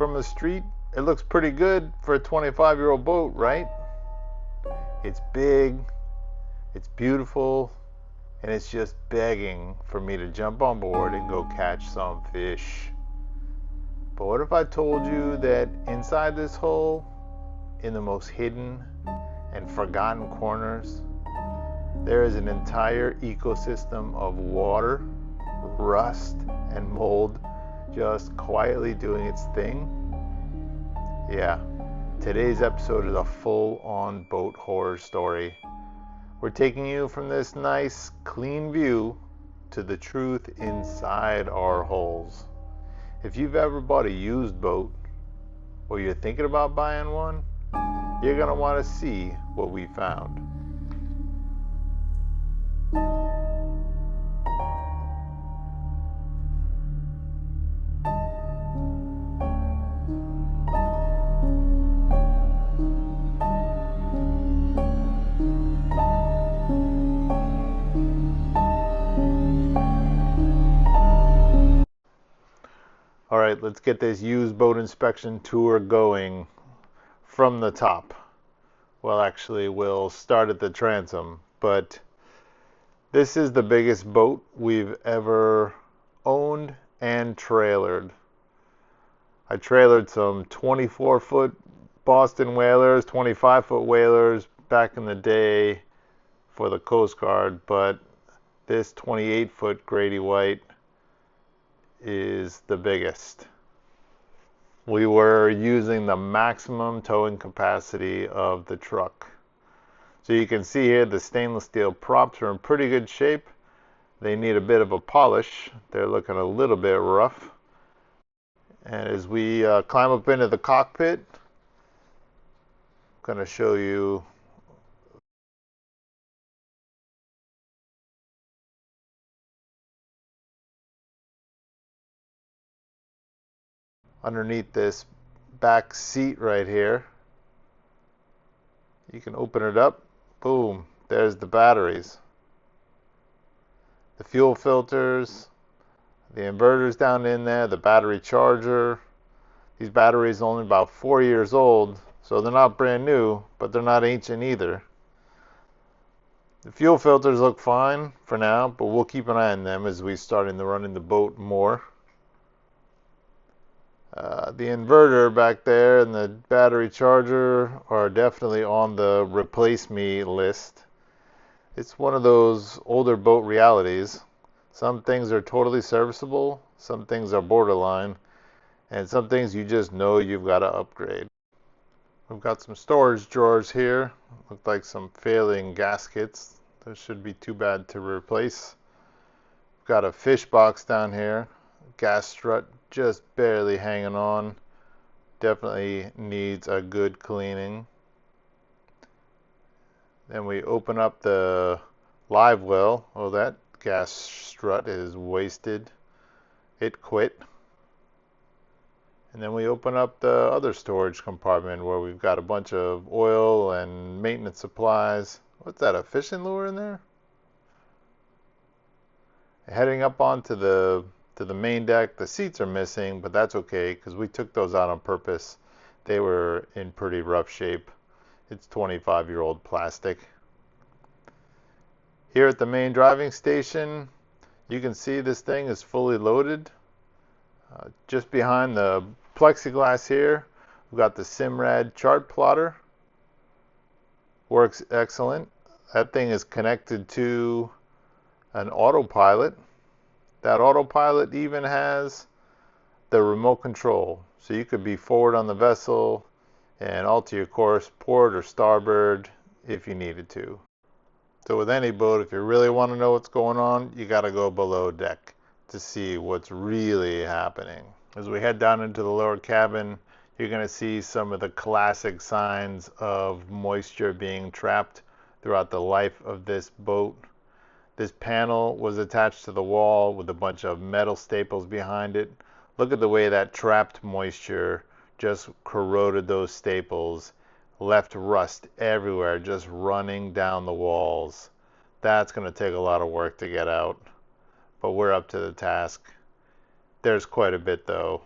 from the street, it looks pretty good for a 25-year-old boat, right? It's big, it's beautiful, and it's just begging for me to jump on board and go catch some fish. But what if I told you that inside this hull, in the most hidden and forgotten corners, there is an entire ecosystem of water, rust, and mold just quietly doing its thing? Yeah, today's episode is a full-on boat horror story. We're taking you from this nice, clean view to the truth inside our hulls. If you've ever bought a used boat, or you're thinking about buying one, you're going to want to see what we found. Alright, let's get this used boat inspection tour going from the top. Well, actually, we'll start at the transom, but this is the biggest boat we've ever owned and trailered. I trailered some 24-foot Boston whalers, 25-foot whalers back in the day for the Coast Guard, but this 28-foot Grady White is the biggest. We were using the maximum towing capacity of the truck. So you can see here the stainless steel props are in pretty good shape. They need a bit of a polish. They're looking a little bit rough. And as we climb up into the cockpit, I'm going to show you underneath this back seat right here. You can open it up. Boom, there's the batteries, the fuel filters, the inverters down in there, the battery charger. These batteries are only about 4 years old, so they're not brand new, but they're not ancient either. The fuel filters look fine for now, but we'll keep an eye on them as we start running the boat more. The inverter back there and the battery charger are definitely on the replace me list. It's one of those older boat realities. Some things are totally serviceable, some things are borderline, and some things you just know you've got to upgrade. We've got some storage drawers here. Look like some failing gaskets. Those should be too bad to replace. We've got a fish box down here. Gas strut just barely hanging on. Definitely needs a good cleaning. Then we open up the live well. Oh, that gas strut is wasted. It quit. And then we open up the other storage compartment where we've got a bunch of oil and maintenance supplies. What's that, a fishing lure in there? Heading up onto the main deck, the seats are missing, but that's okay because we took those out on purpose. They were in pretty rough shape. It's 25-year-old plastic. Here at the main driving station, you can see this thing is fully loaded. Just behind the plexiglass here, we've got the Simrad chart plotter. Works excellent. That thing is connected to an autopilot. That autopilot even has the remote control. So you could be forward on the vessel and alter your course, port or starboard, if you needed to. So with any boat, if you really want to know what's going on, you got to go below deck to see what's really happening. As we head down into the lower cabin, you're going to see some of the classic signs of moisture being trapped throughout the life of this boat. This panel was attached to the wall with a bunch of metal staples behind it. Look at the way that trapped moisture just corroded those staples, left rust everywhere, just running down the walls. That's going to take a lot of work to get out, but we're up to the task. There's quite a bit though.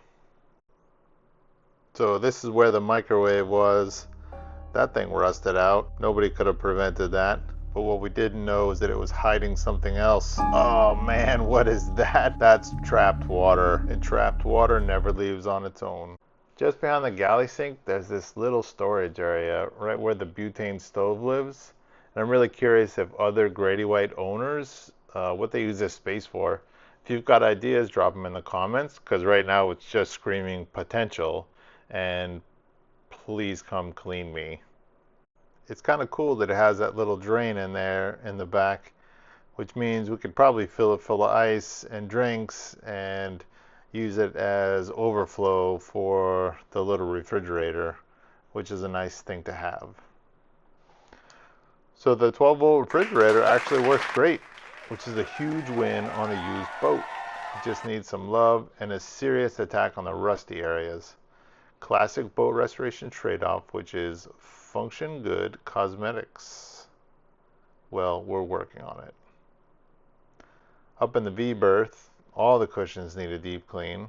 So this is where the microwave was. That thing rusted out. Nobody could have prevented that. But what we didn't know is that it was hiding something else. Oh man, what is that? That's trapped water. And trapped water never leaves on its own. Just behind the galley sink, there's this little storage area right where the butane stove lives. And I'm really curious if other Grady White owners, what they use this space for. If you've got ideas, drop them in the comments, because right now it's just screaming potential. And please come clean me. It's kind of cool that it has that little drain in there in the back, which means we could probably fill it full of ice and drinks and use it as overflow for the little refrigerator, which is a nice thing to have. So the 12-volt refrigerator actually works great, which is a huge win on a used boat. It just needs some love and a serious attack on the rusty areas. Classic boat restoration trade-off, which is function good cosmetics. Well, we're working on it. Up in the V-Berth, all the cushions need a deep clean.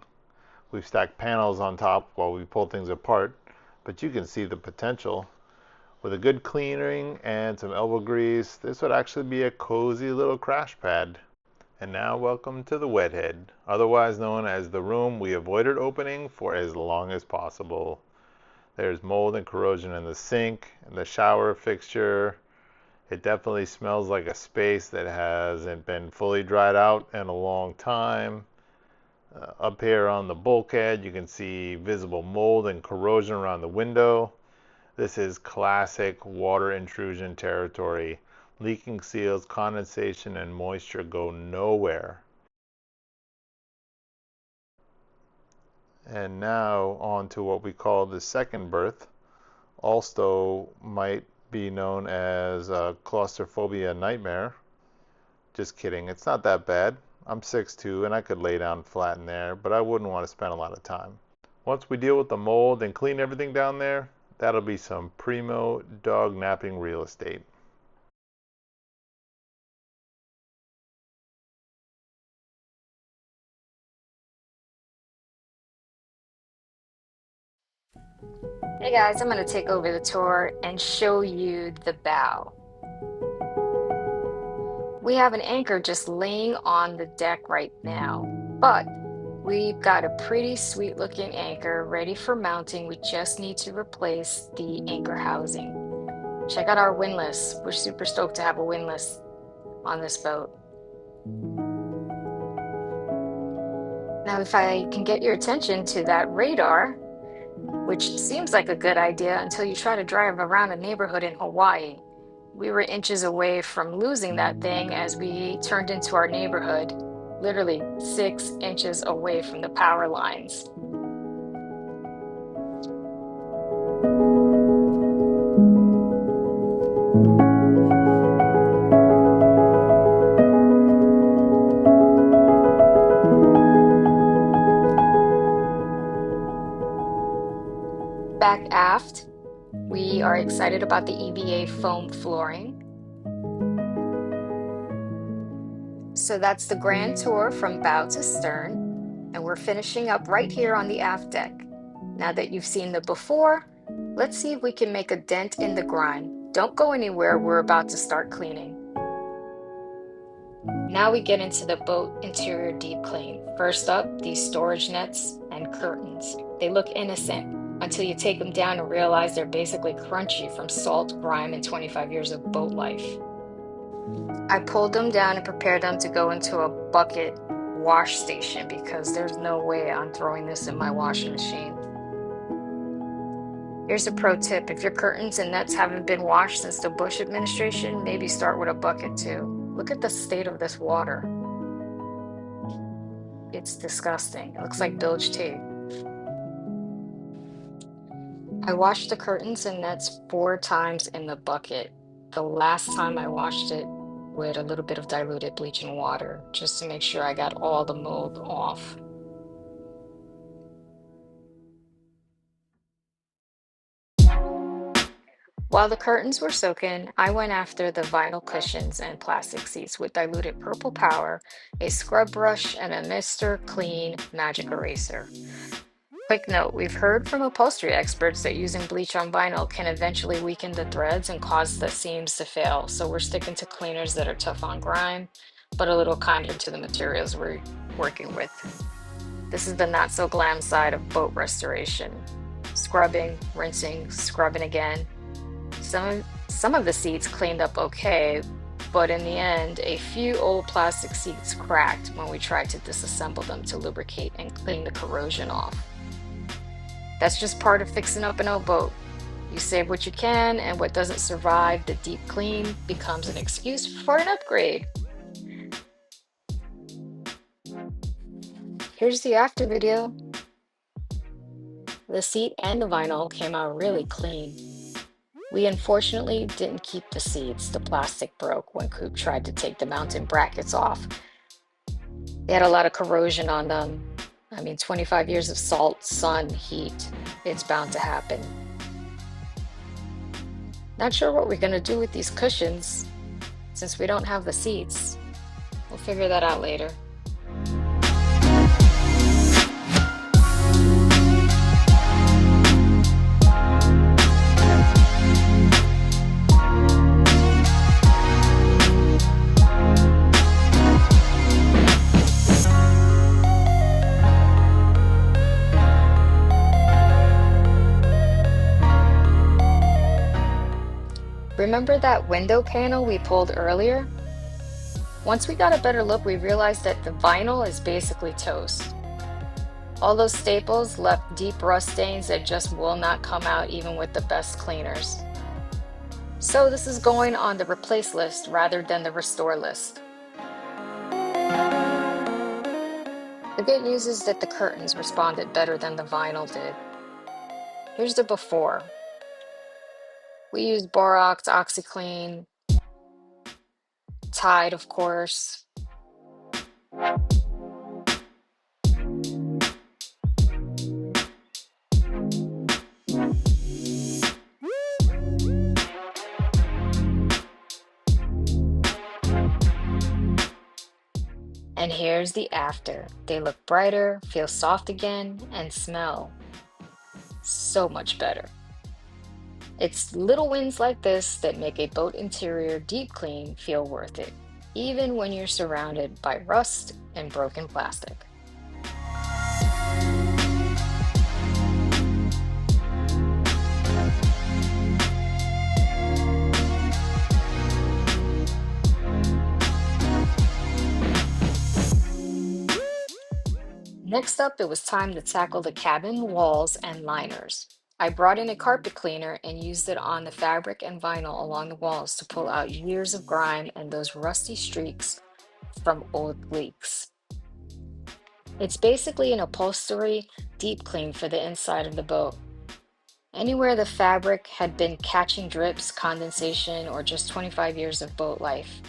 We've stacked panels on top while we pull things apart, but you can see the potential. With a good cleaning and some elbow grease, this would actually be a cozy little crash pad. And now welcome to the wet head, otherwise known as the room we avoided opening for as long as possible. There's mold and corrosion in the sink and the shower fixture. It definitely smells like a space that hasn't been fully dried out in a long time. Up here on the bulkhead, you can see visible mold and corrosion around the window. This is classic water intrusion territory. Leaking seals, condensation, and moisture go nowhere. And now on to what we call the second berth. Also might be known as claustrophobia nightmare. Just kidding, it's not that bad. I'm 6'2" and I could lay down flat in there, but I wouldn't want to spend a lot of time. Once we deal with the mold and clean everything down there, that'll be some primo dog napping real estate. Hey guys, I'm going to take over the tour and show you the bow. We have an anchor just laying on the deck right now, but we've got a pretty sweet looking anchor ready for mounting. We just need to replace the anchor housing. Check out our windlass. We're super stoked to have a windlass on this boat. Now, if I can get your attention to that radar, which seems like a good idea until you try to drive around a neighborhood in Hawaii. We were inches away from losing that thing as we turned into our neighborhood, literally 6 inches away from the power lines. Back aft, we are excited about the EVA foam flooring. So that's the grand tour from bow to stern, and we're finishing up right here on the aft deck. Now that you've seen the before, let's see if we can make a dent in the grime. Don't go anywhere, we're about to start cleaning. Now we get into the boat interior deep clean. First up, these storage nets and curtains. They look innocent until you take them down and realize they're basically crunchy from salt, grime, and 25 years of boat life. I pulled them down and prepared them to go into a bucket wash station because there's no way I'm throwing this in my washing machine. Here's a pro tip. If your curtains and nets haven't been washed since the Bush administration, maybe start with a bucket too. Look at the state of this water. It's disgusting. It looks like bilge tape. I washed the curtains and nets 4 times in the bucket. The last time I washed it with a little bit of diluted bleaching water, just to make sure I got all the mold off. While the curtains were soaking, I went after the vinyl cushions and plastic seats with diluted purple power, a scrub brush, and a Mr. Clean magic eraser. Quick note, we've heard from upholstery experts that using bleach on vinyl can eventually weaken the threads and cause the seams to fail, so we're sticking to cleaners that are tough on grime, but a little kinder to the materials we're working with. This is the not so glam side of boat restoration. Scrubbing, rinsing, scrubbing again. Some of the seats cleaned up okay, but in the end, a few old plastic seats cracked when we tried to disassemble them to lubricate and clean the corrosion off. That's just part of fixing up an old boat. You save what you can, and what doesn't survive the deep clean becomes an excuse for an upgrade. Here's the after video. The seat and the vinyl came out really clean. We unfortunately didn't keep the seats. The plastic broke when Coop tried to take the mounting brackets off. They had a lot of corrosion on them. 25 years of salt, sun, heat. It's bound to happen. Not sure what we're gonna do with these cushions since we don't have the seats. We'll figure that out later. Remember that window panel we pulled earlier? Once we got a better look, we realized that the vinyl is basically toast. All those staples left deep rust stains that just will not come out even with the best cleaners. So this is going on the replace list rather than the restore list. The good news is that the curtains responded better than the vinyl did. Here's the before. We used Borax, OxyClean, Tide, of course. And here's the after. They look brighter, feel soft again, and smell so much better. It's little wins like this that make a boat interior deep clean feel worth it, even when you're surrounded by rust and broken plastic. Next up, it was time to tackle the cabin walls and liners. I brought in a carpet cleaner and used it on the fabric and vinyl along the walls to pull out years of grime and those rusty streaks from old leaks. It's basically an upholstery deep clean for the inside of the boat. Anywhere the fabric had been catching drips, condensation, or just 25 years of boat life.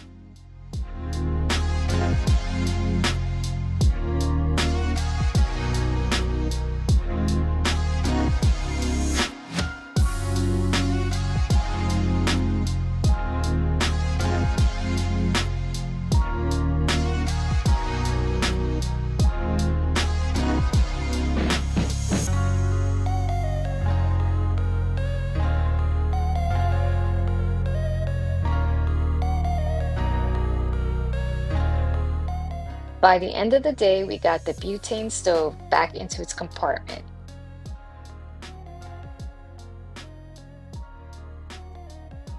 By the end of the day, we got the butane stove back into its compartment.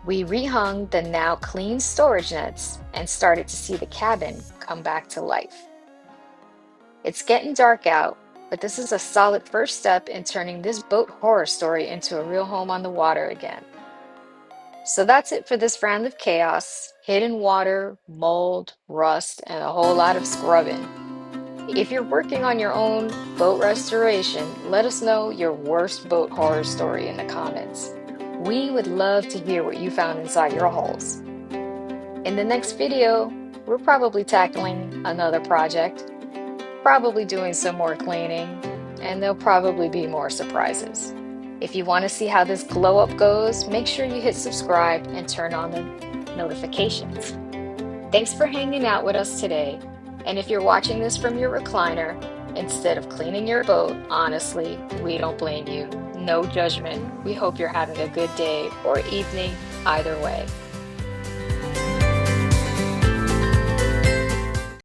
We rehung the now clean storage nets and started to see the cabin come back to life. It's getting dark out, but this is a solid first step in turning this boat horror story into a real home on the water again. So that's it for this round of chaos, hidden water, mold, rust, and a whole lot of scrubbing. If you're working on your own boat restoration, let us know your worst boat horror story in the comments. We would love to hear what you found inside your hulls. In the next video, we're probably tackling another project, probably doing some more cleaning, and there'll probably be more surprises. If you want to see how this glow up goes, make sure you hit subscribe and turn on the notifications. Thanks for hanging out with us today. And if you're watching this from your recliner, instead of cleaning your boat, honestly, we don't blame you. No judgment. We hope you're having a good day or evening either way.